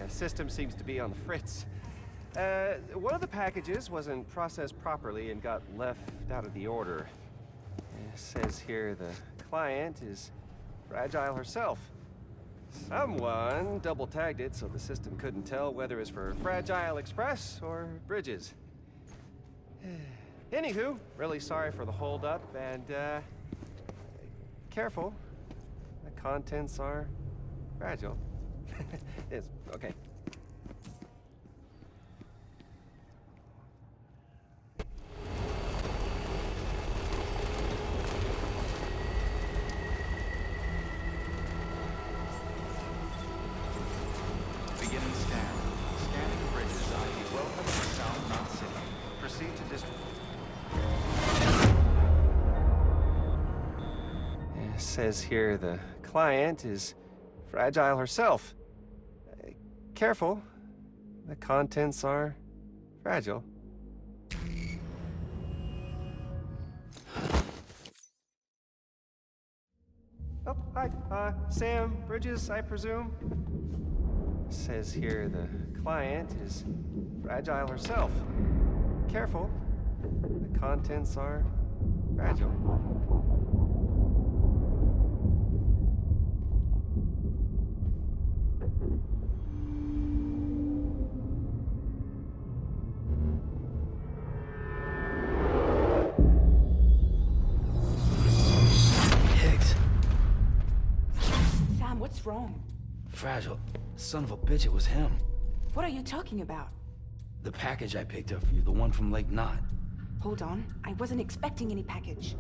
system seems to be on the fritz. One of the packages wasn't processed properly and got left out of the order. It says here the client is Fragile herself. Someone double-tagged it so the system couldn't tell whether it's for Fragile Express or Bridges. Anywho, really sorry for the holdup, and, careful. The contents are fragile. It's okay. Beginning scan. Scanning bridges ID. Welcome to South Knot City. Proceed to district. It says here the client is Fragile herself. Careful. The contents are fragile. Oh, hi. Sam, Bridges, I presume? Says here the client is Fragile herself. Careful. The contents are fragile. What's wrong? Fragile. Son of a bitch, it was him. What are you talking about? The package I picked up for you, the one from Lake Knot. Hold on. I wasn't expecting any package.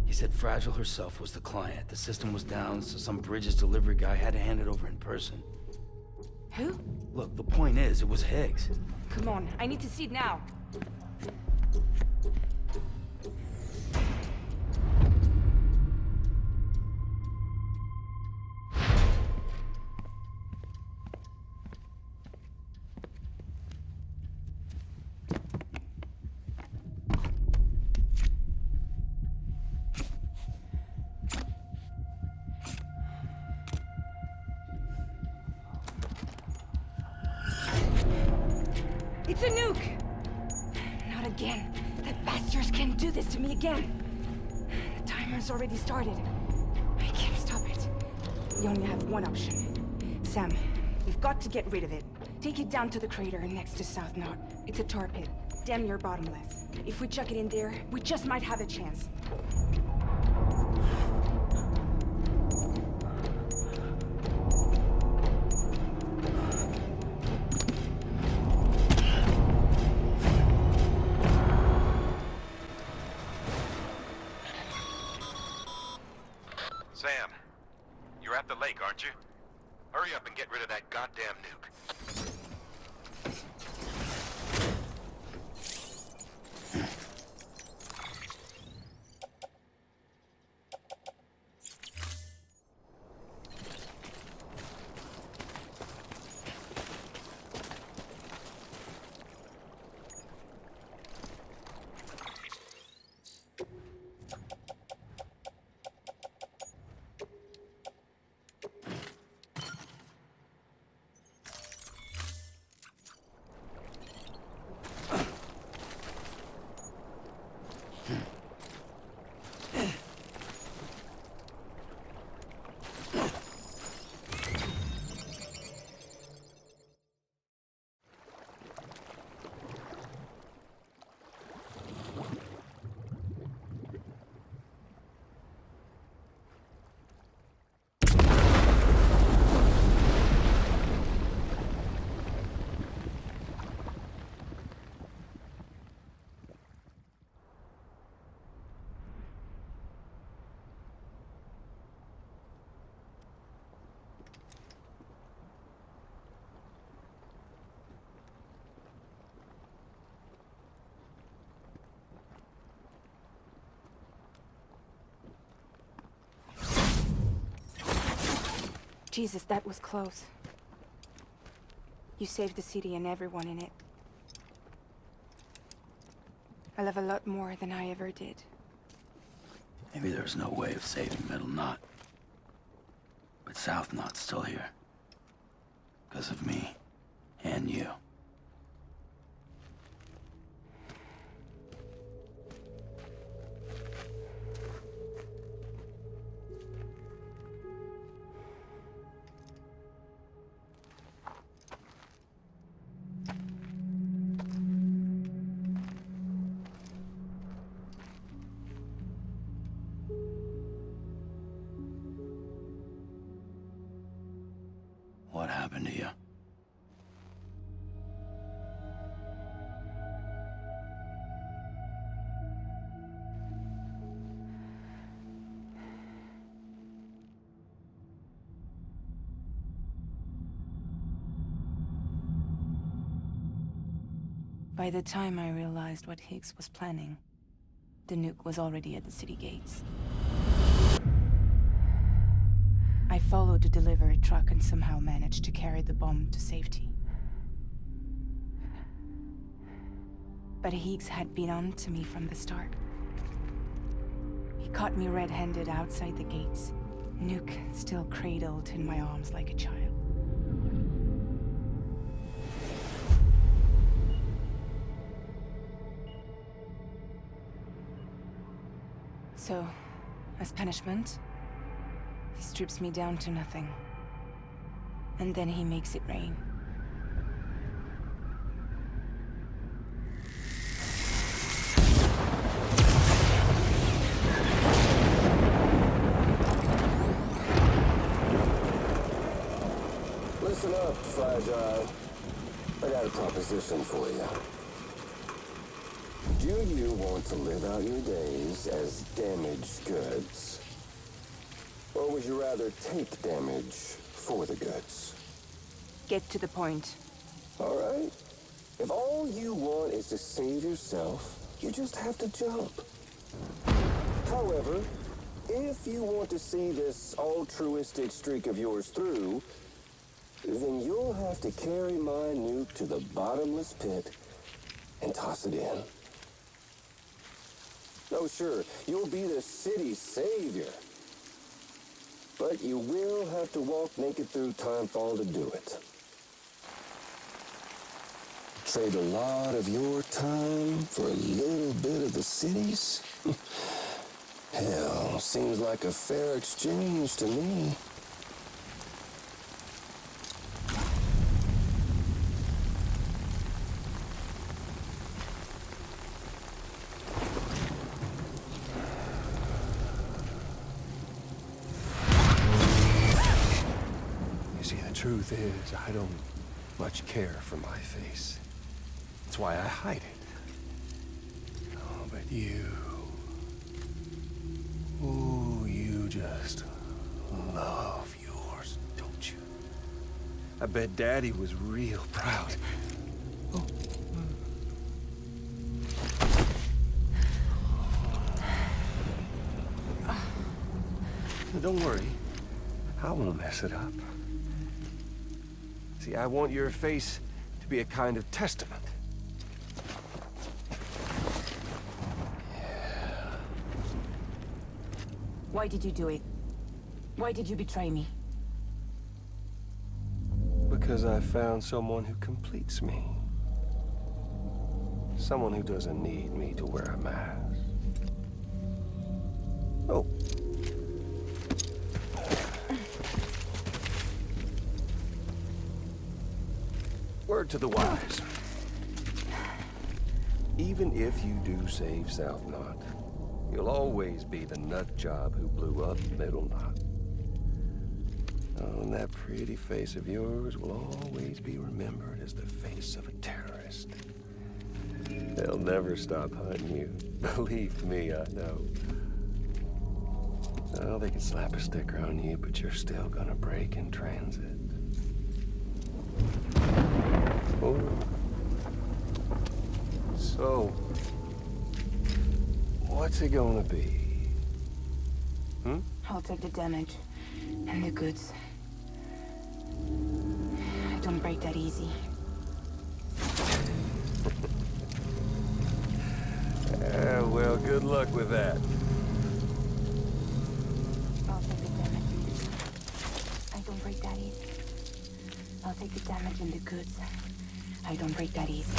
He said Fragile herself was the client. The system was down, so some Bridges delivery guy had to hand it over in person. Who? Look, the point is, it was Higgs. Come on, I need to see it now. It's a nuke! Not again. The bastards can't do this to me again. The timer's already started. I can't stop it. We only have one option. Sam, we've got to get rid of it. Take it down to the crater next to South Knot. It's a tar pit. Damn near bottomless. If we chuck it in there, we just might have a chance. Sam, you're at the lake, aren't you? Hurry up and get rid of that goddamn nuke. Jesus, that was close. You saved the city and everyone in it. I love a lot more than I ever did. Maybe there's no way of saving Middle Knot. But South Knot's still here. Because of me. on you. What happened to you? By the time I realized what Higgs was planning, the nuke was already at the city gates. I followed the delivery truck and somehow managed to carry the bomb to safety. But Higgs had been on to me from the start. He caught me red-handed outside the gates, nuke still cradled in my arms like a child. So, as punishment, he strips me down to nothing. And then he makes it rain. Listen up, Fragile. I got a proposition for you. Do you want to live out your days as damaged goods? Or would you rather take damage for the goods? Get to the point. All right. If all you want is to save yourself, you just have to jump. However, if you want to see this altruistic streak of yours through, then you'll have to carry my nuke to the bottomless pit and toss it in. Oh, sure, you'll be the city's savior. But you will have to walk naked through Timefall to do it. Trade a lot of your time for a little bit of the city's? Hell, seems like a fair exchange to me. Truth is, I don't much care for my face. That's why I hide it. Oh, but you... Ooh, you just love yours, don't you? I bet Daddy was real proud. Oh. Don't worry. I won't mess it up. See, I want your face to be a kind of testament. Yeah. Why did you do it? Why did you betray me? Because I found someone who completes me. Someone who doesn't need me to wear a mask. Oh. Word to the wise. Even if you do save South Knot, you'll always be the nut job who blew up Middle Knot. Oh, and that pretty face of yours will always be remembered as the face of a terrorist. They'll never stop hunting you. Believe me, I know. Oh, they can slap a sticker on you, but you're still gonna break in transit. Oh. So, what's it gonna be? Hmm? I'll take the damage and the goods. I don't break that easy. Well, good luck with that. I'll take the damage. I don't break that easy. I'll take the damage and the goods. I don't break that easy.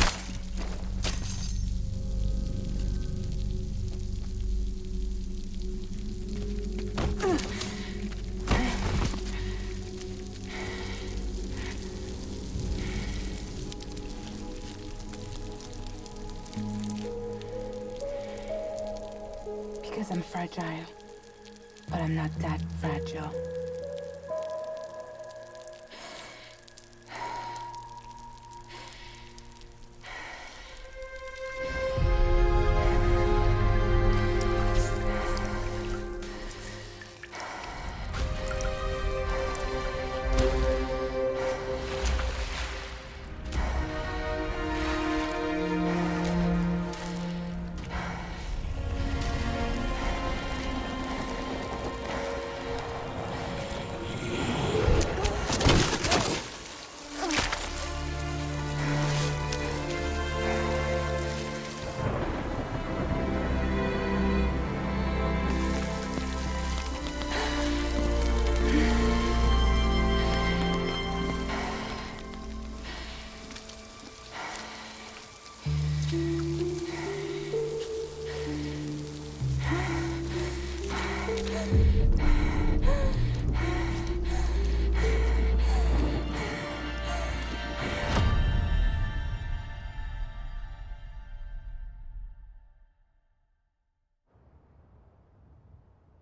Because I'm fragile. But I'm not that fragile.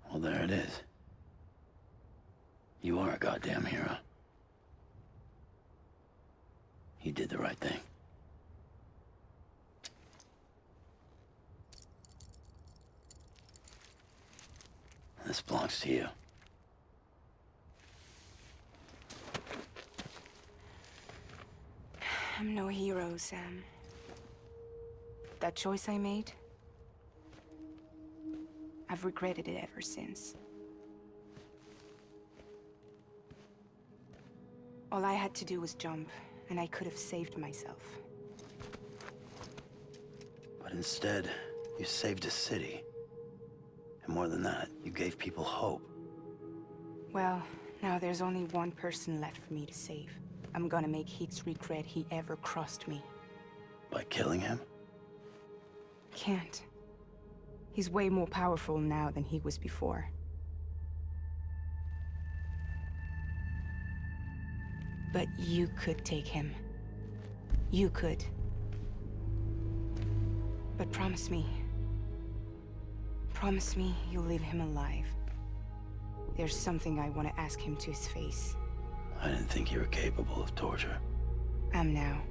Well, there it is. You are a goddamn hero. You did the right thing. This belongs to you. I'm no hero, Sam. That choice I made, I've regretted it ever since. All I had to do was jump, and I could have saved myself. But instead, you saved a city. And more than that, you gave people hope. Well, now there's only one person left for me to save. I'm gonna make Hicks regret he ever crossed me. By killing him? Can't. He's way more powerful now than he was before. But you could take him. You could. But promise me. Promise me you'll leave him alive. There's something I want to ask him to his face. I didn't think you were capable of torture. Am now.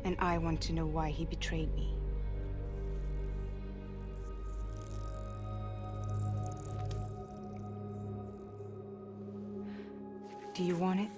And I want to know why he betrayed me. Do you want it?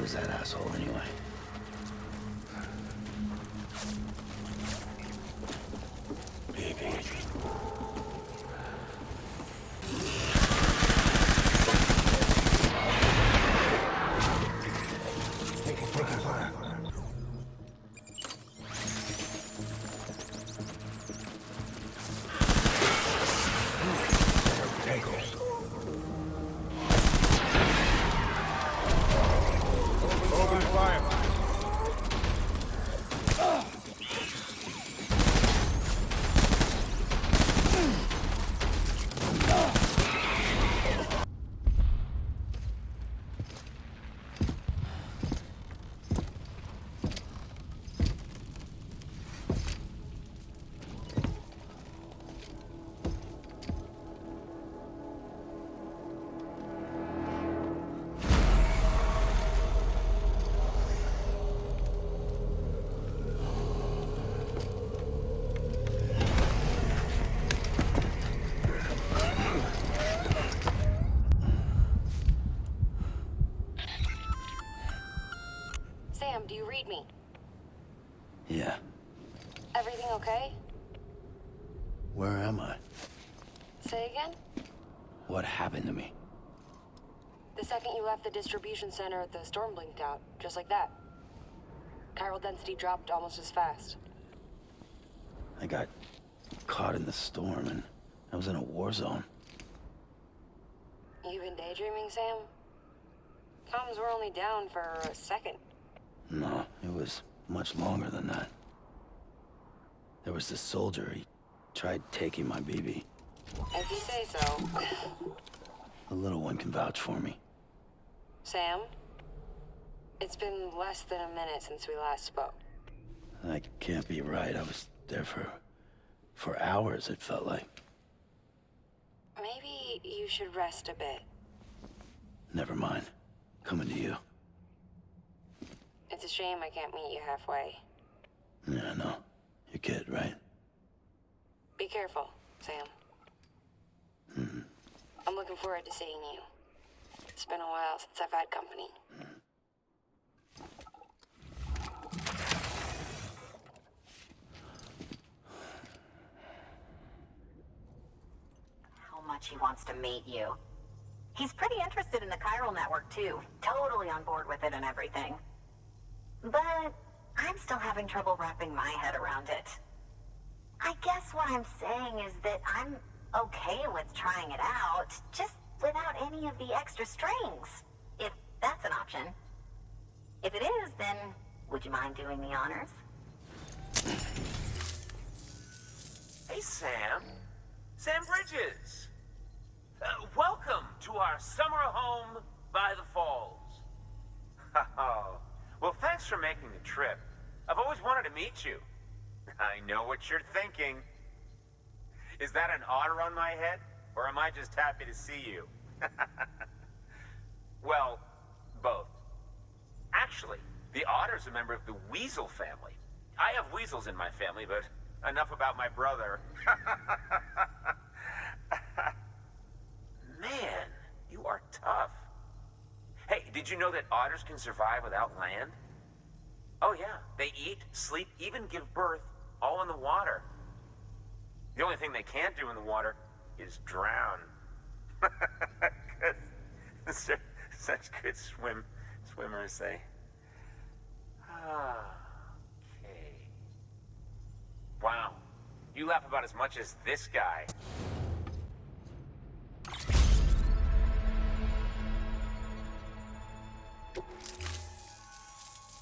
is that asshole anyway? Baby. Taking fire. Open fire. Sam, do you read me? Yeah. Everything okay? Where am I? Say again? What happened to me? The second you left the distribution center, the storm blinked out, just like that. Chiral density dropped almost as fast. I got caught in the storm and I was in a war zone. You been daydreaming, Sam? Comms were only down for a second. No, it was much longer than that. There was this soldier, he tried taking my BB. If you say so. The little one can vouch for me. Sam? It's been less than a minute since we last spoke. That can't be right. I was there for hours, it felt like. Maybe you should rest a bit. Never mind. Coming to you. It's a shame I can't meet you halfway. Yeah, I know. Your kid, right? Be careful, Sam. I'm looking forward to seeing you. It's been a while since I've had company. How much he wants to meet you. He's pretty interested in the chiral network, too. Totally on board with it and everything. But I'm still having trouble wrapping my head around it. I guess what I'm saying is that I'm okay with trying it out, just without any of the extra strings, if that's an option. If it is, then would you mind doing the honors? Hey, Sam. Sam Bridges. Welcome to our summer home by the falls. Oh, well, thanks for making the trip. I've always wanted to meet you. I know what you're thinking. Is that an otter on my head, or am I just happy to see you? Well, both. Actually, the otter's a member of the weasel family. I have weasels in my family, but enough about my brother. Man, you are tough. Hey, did you know that otters can survive without land? Oh yeah, they eat, sleep, even give birth, all in the water. The only thing they can't do in the water is drown. Such good swimmers, they. Okay. Wow, you laugh about as much as this guy.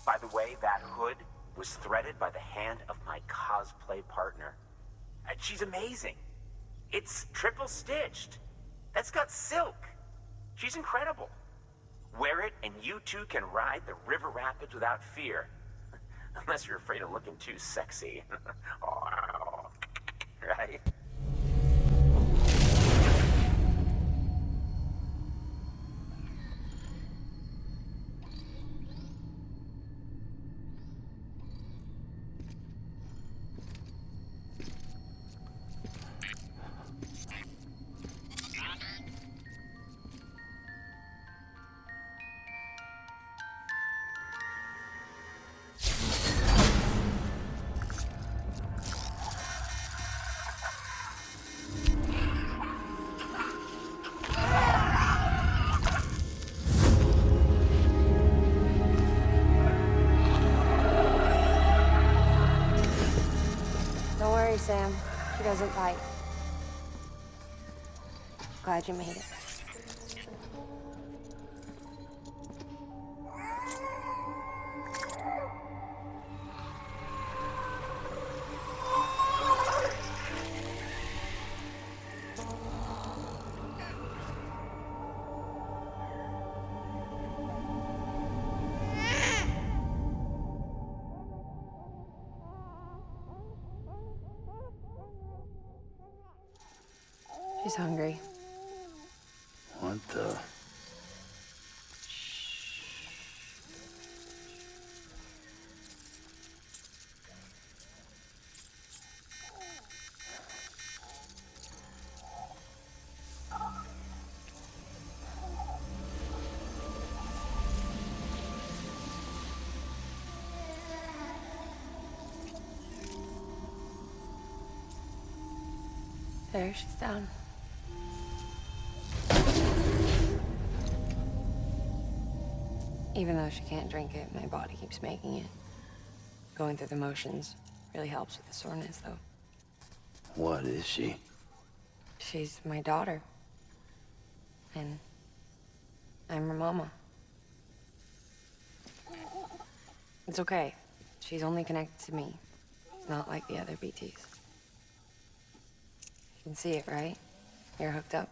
By the way, that hood was threaded by the hand of my cosplay partner. And she's amazing. It's triple stitched. That's got silk. She's incredible. Wear it and you too can ride the river rapids without fear. Unless you're afraid of looking too sexy. Oh, right? Don't worry, Sam. She doesn't bite. Glad you made it. She's hungry. What the? There, she's down. Even though she can't drink it, my body keeps making it. Going through the motions really helps with the soreness, though. What is she? She's my daughter. And I'm her mama. It's okay. She's only connected to me. It's not like the other BTs. You can see it, right? You're hooked up.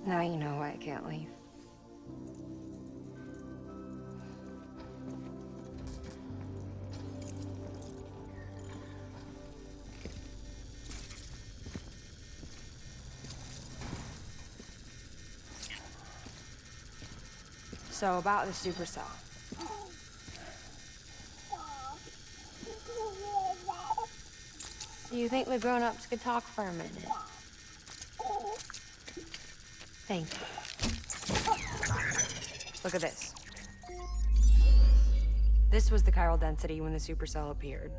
Now you know why I can't leave. So about the supercell. Do you think the grown-ups could talk for a minute? Thank you. Look at this. This was the chiral density when the supercell appeared.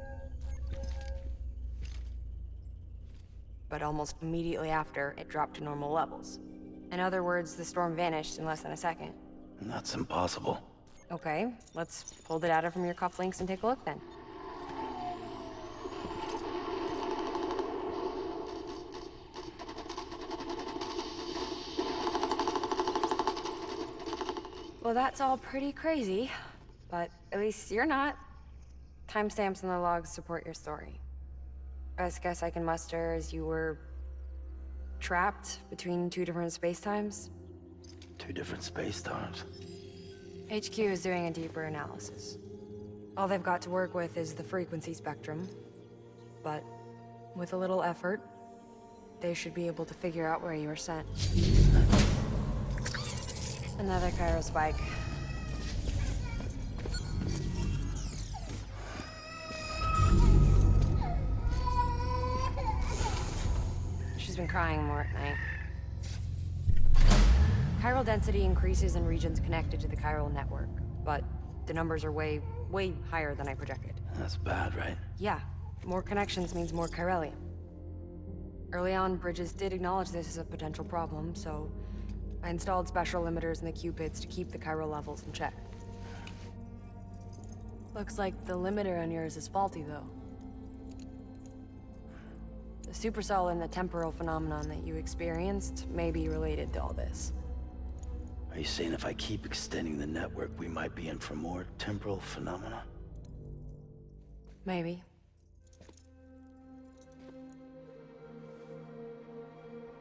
But almost immediately after, it dropped to normal levels. In other words, the storm vanished in less than a second. That's impossible. Okay, let's pull the data from your cufflinks and take a look then. Well, that's all pretty crazy, but at least you're not. Timestamps in the logs support your story. Best guess I can muster is you were trapped between two different spacetimes. Two different space times. HQ is doing a deeper analysis. All they've got to work with is the frequency spectrum, but with a little effort, they should be able to figure out where you were sent. Another chiral spike. She's been crying more at night. Chiral density increases in regions connected to the chiral network, but the numbers are way higher than I projected. That's bad, right? Yeah, more connections means more chiralium. Early on, Bridges did acknowledge this as a potential problem, so I installed special limiters in the cupids to keep the chiral levels in check. Looks like the limiter on yours is faulty, though. The supercell and the temporal phenomenon that you experienced may be related to all this. Are you saying if I keep extending the network, we might be in for more temporal phenomena? Maybe.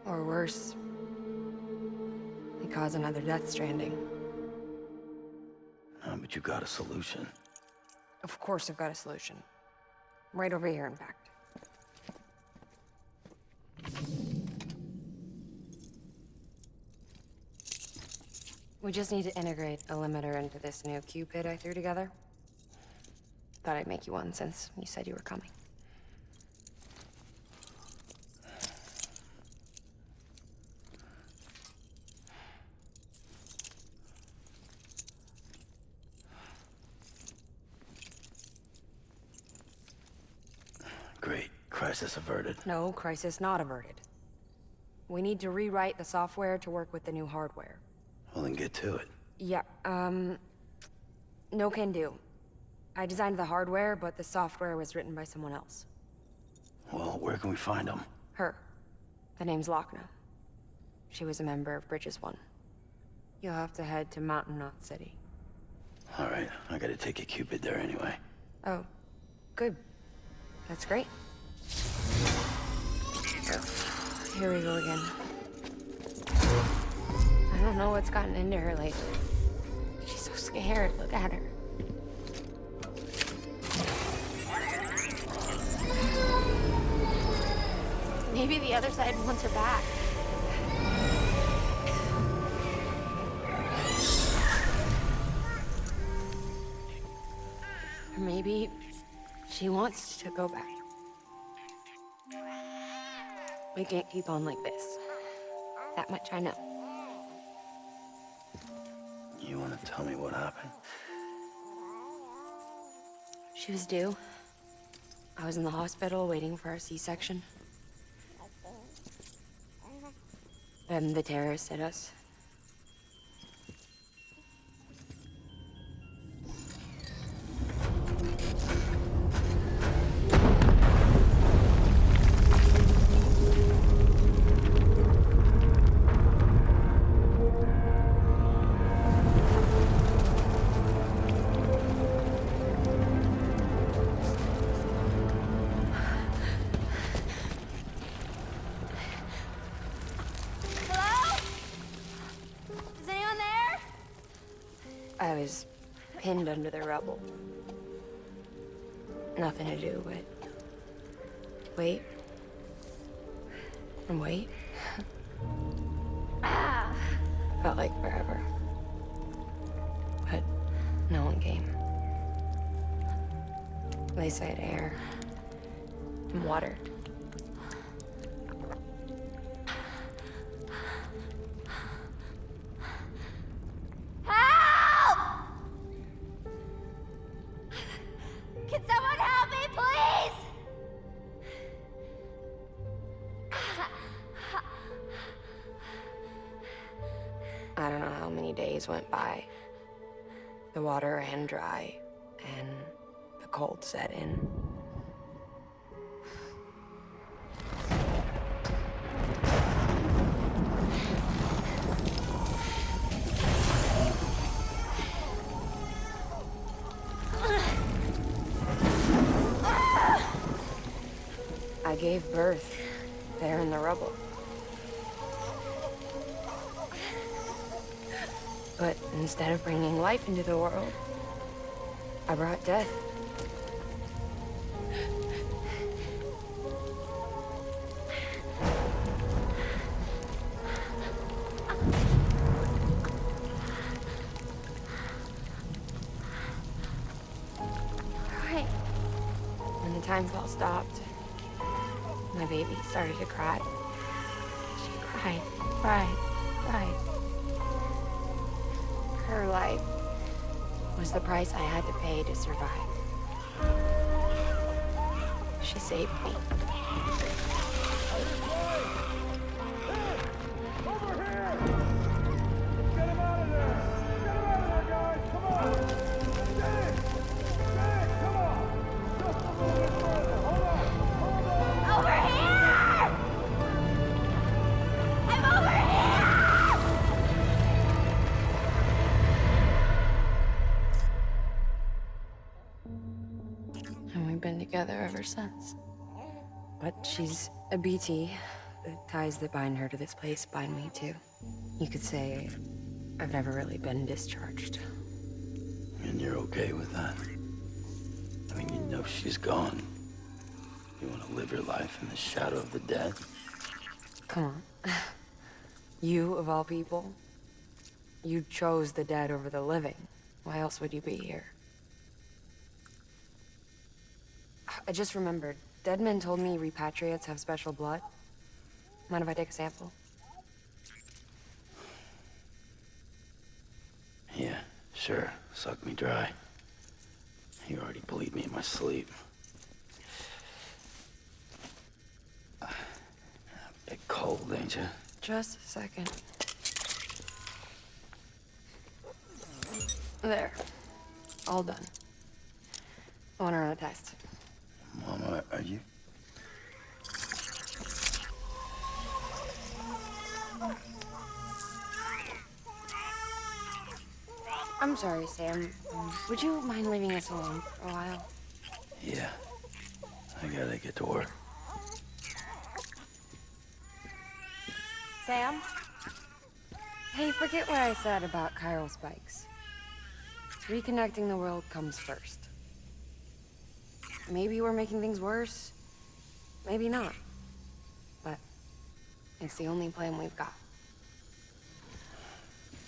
Or worse. They cause another death stranding. But you got a solution. Of course I've got a solution. Right over here, in fact. We just need to integrate a limiter into this new Cupid I threw together. Thought I'd make you one since you said you were coming. Great. Crisis averted. No, crisis not averted. We need to rewrite the software to work with the new hardware. Well, then get to it. Yeah, no can do. I designed the hardware, but the software was written by someone else. Well, where can we find them? Her. The name's Lochna. She was a member of Bridges 1. You'll have to head to Mountain Knot City. All right, I gotta take a Cupid there anyway. Oh, good. That's great. Here we go again. I don't know what's gotten into her lately. She's so scared. Look at her. Maybe the other side wants her back. Or maybe she wants to go back. We can't keep on like this. That much I know. You wanna tell me what happened? She was due. I was in the hospital waiting for a C-section. And the terrorists hit us. I was pinned under the rubble. Nothing to do but wait and wait. Felt like forever. But no one came. They said air and water. Can someone help me, please? I don't know how many days went by. The water ran dry, and the cold set in. I gave birth there in the rubble. But instead of bringing life into the world, I brought death. Right. When the time fall stopped, my baby started to cry. She cried, cried, cried. Her life was the price I had to pay to survive. She saved me. Over here! I'm over here! And we've been together ever since. But she's a BT. The ties that bind her to this place bind me too. You could say I've never really been discharged. And you're okay with that? I mean, you know she's gone. You want to live your life in the shadow of the dead? Come on. You, of all people, you chose the dead over the living. Why else would you be here? I just remembered. Dead men told me repatriates have special blood. Mind if I take a sample? Yeah, sure. Suck me dry. You already bleed me in my sleep. A bit cold, ain't you? Just a second. There. All done. I want to run a test. Mama, are you... I'm sorry, Sam. Would you mind leaving us alone for a while? Yeah. I gotta get to work. Sam? Hey, forget what I said about chiral spikes. Reconnecting the world comes first. Maybe we're making things worse. Maybe not. But it's the only plan we've got.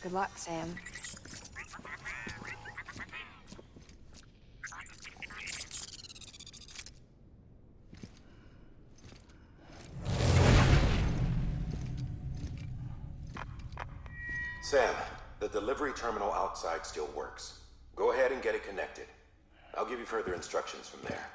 Good luck, Sam. Sam, the delivery terminal outside still works. Go ahead and get it connected. I'll give you further instructions from there.